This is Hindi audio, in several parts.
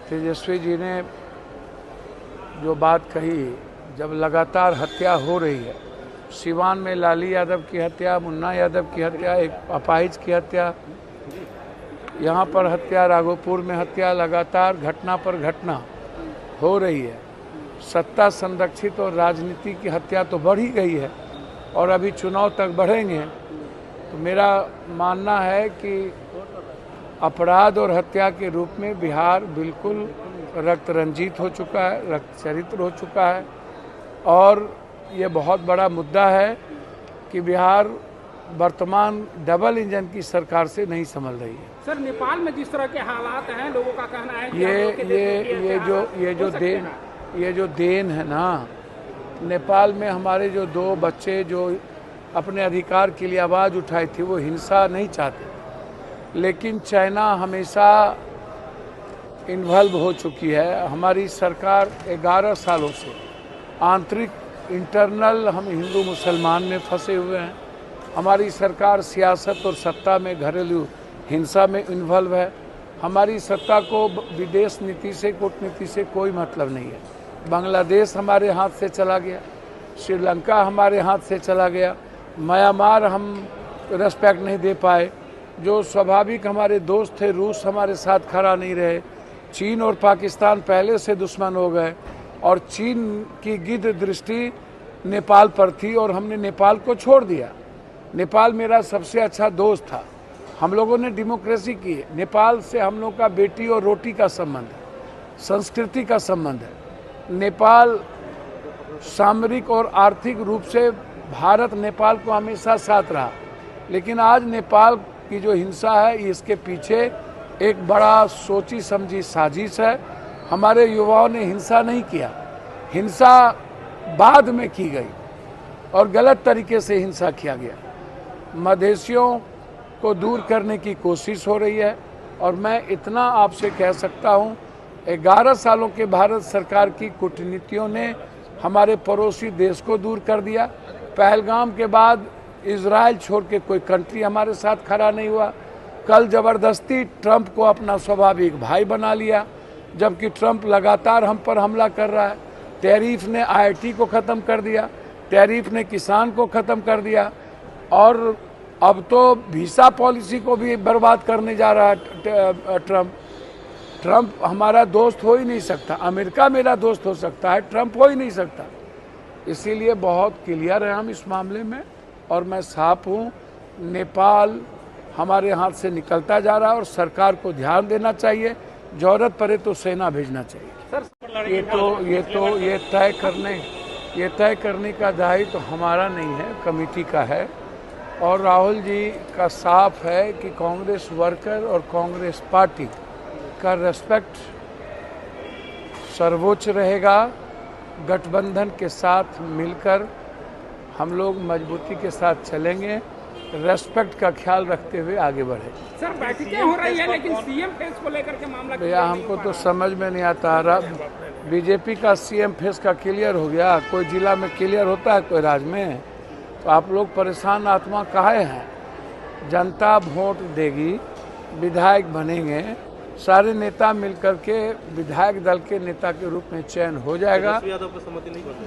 तेजस्वी जी ने जो बात कही, जब लगातार हत्या हो रही है, सिवान में लाली यादव की हत्या, मुन्ना यादव की हत्या, एक अपाहिज की हत्या, यहाँ पर हत्या, राघोपुर में हत्या, लगातार घटना पर घटना हो रही है। सत्ता संरक्षित और राजनीति की हत्या तो बढ़ ही गई है और अभी चुनाव तक बढ़ेंगे। तो मेरा मानना है कि अपराध और हत्या के रूप में बिहार बिल्कुल रक्त रंजित हो चुका है, रक्त चरित्र हो चुका है और ये बहुत बड़ा मुद्दा है कि बिहार वर्तमान डबल इंजन की सरकार से नहीं संभल रही है। सर, नेपाल में जिस तरह के हालात हैं, लोगों का कहना है कि ये जो देन है ना, नेपाल में हमारे जो दो बच्चे जो अपने अधिकार के लिए आवाज़ उठाई थी, वो हिंसा नहीं चाहते, लेकिन चाइना हमेशा इन्वॉल्व हो चुकी है। हमारी सरकार 11 सालों से आंतरिक इंटरनल हम हिंदू मुसलमान में फंसे हुए हैं। हमारी सरकार सियासत और सत्ता में घरेलू हिंसा में इन्वॉल्व है। हमारी सत्ता को विदेश नीति से, कूटनीति से कोई मतलब नहीं है। बांग्लादेश हमारे हाथ से चला गया, श्रीलंका हमारे हाथ से चला गया, म्यांमार हम रेस्पेक्ट नहीं दे पाए, जो स्वाभाविक हमारे दोस्त थे, रूस हमारे साथ खड़ा नहीं रहे, चीन और पाकिस्तान पहले से दुश्मन हो गए और चीन की गिद्ध दृष्टि नेपाल पर थी और हमने नेपाल को छोड़ दिया। नेपाल मेरा सबसे अच्छा दोस्त था, हम लोगों ने डेमोक्रेसी की है। नेपाल से हम लोग का बेटी और रोटी का संबंध है, संस्कृति का संबंध है। नेपाल सामरिक और आर्थिक रूप से भारत नेपाल को हमेशा साथ रहा, लेकिन आज नेपाल की जो हिंसा है, इसके पीछे एक बड़ा सोची समझी साजिश है। हमारे युवाओं ने हिंसा नहीं किया, हिंसा बाद में की गई और गलत तरीके से हिंसा किया गया। मधेशियों को दूर करने की कोशिश हो रही है और मैं इतना आपसे कह सकता हूं, 11 सालों के भारत सरकार की कूटनीतियों ने हमारे पड़ोसी देश को दूर कर दिया। पहलगाम के बाद इजराइल छोड़ के कोई कंट्री हमारे साथ खड़ा नहीं हुआ। कल जबरदस्ती ट्रंप को अपना स्वाभाविक भाई बना लिया, जबकि ट्रंप लगातार हम पर हमला कर रहा है। टैरिफ ने IIT को ख़त्म कर दिया, टैरिफ ने किसान को ख़त्म कर दिया और अब तो वीसा पॉलिसी को भी बर्बाद करने जा रहा है ट्रंप हमारा दोस्त हो ही नहीं सकता। अमेरिका मेरा दोस्त हो सकता है, ट्रंप हो ही नहीं सकता। इसीलिए बहुत क्लियर है हम इस मामले में और मैं साफ हूँ, नेपाल हमारे हाथ से निकलता जा रहा है और सरकार को ध्यान देना चाहिए, जरूरत पड़े तो सेना भेजना चाहिए। सर, ये तय करने का दायित्व तो हमारा नहीं है, कमेटी का है और राहुल जी का साफ है कि कांग्रेस वर्कर और कांग्रेस पार्टी का रेस्पेक्ट सर्वोच्च रहेगा। गठबंधन के साथ मिलकर हम लोग मजबूती के साथ चलेंगे, रेस्पेक्ट का ख्याल रखते हुए आगे बढ़े। सर, बैठकें हो रही है लेकिन सीएम फेस को लेकर के मामला भैया हमको तो समझ में नहीं आता रहा। बीजेपी का सीएम फेस का क्लियर हो गया, कोई जिला में क्लियर होता है, कोई राज्य में? तो आप लोग परेशान आत्मा काहे हैं? जनता वोट देगी, विधायक बनेंगे, सारे नेता मिलकर के विधायक दल के नेता के रूप में चयन हो जाएगा।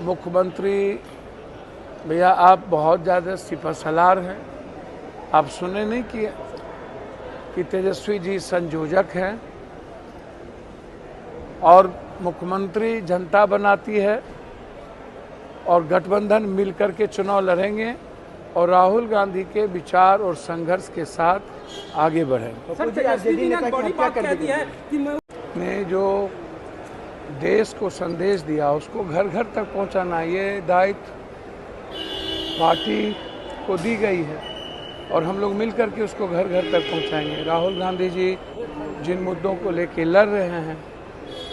मुख्यमंत्री भैया आप बहुत ज़्यादा सिपहसालार हैं, आप सुने नहीं कि तेजस्वी जी संयोजक हैं और मुख्यमंत्री जनता बनाती है और गठबंधन मिलकर के चुनाव लड़ेंगे और राहुल गांधी के विचार और संघर्ष के साथ आगे बढ़ेंगे। ने जो देश को संदेश दिया उसको घर घर तक पहुंचाना, ये दायित्व पार्टी को दी गई है और हम लोग मिल करके उसको घर घर तक पहुंचाएंगे। राहुल गांधी जी जिन मुद्दों को लेके लड़ रहे हैं,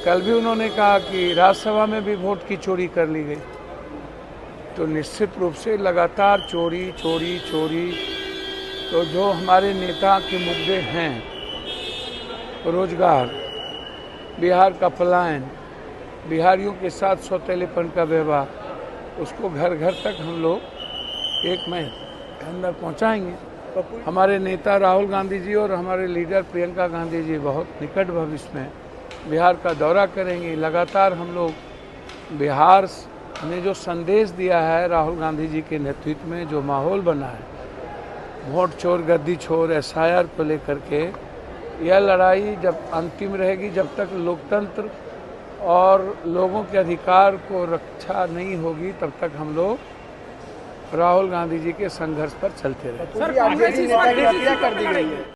कल भी उन्होंने कहा कि राज्यसभा में भी वोट की चोरी कर ली गई, तो निश्चित रूप से लगातार चोरी चोरी चोरी, तो जो हमारे नेता के मुद्दे हैं, रोजगार, बिहार का पलायन, बिहारियों के साथ सौतेलेपन का व्यवहार, उसको घर घर तक हम लोग एक महीने के अंदर पहुंचाएंगे। हमारे नेता राहुल गांधी जी और हमारे लीडर प्रियंका गांधी जी बहुत निकट भविष्य में बिहार का दौरा करेंगे। लगातार हम लोग बिहार ने जो संदेश दिया है राहुल गांधी जी के नेतृत्व में, जो माहौल बना है वोट चोर गद्दी छोर SIR को लेकर के, यह लड़ाई जब अंतिम रहेगी, जब तक लोकतंत्र और लोगों के अधिकार को रक्षा नहीं होगी, तब तक हम लोग राहुल गांधी जी के संघर्ष पर चलते रहेंगे। सर, कांग्रेस इस बात की कर दी गई है।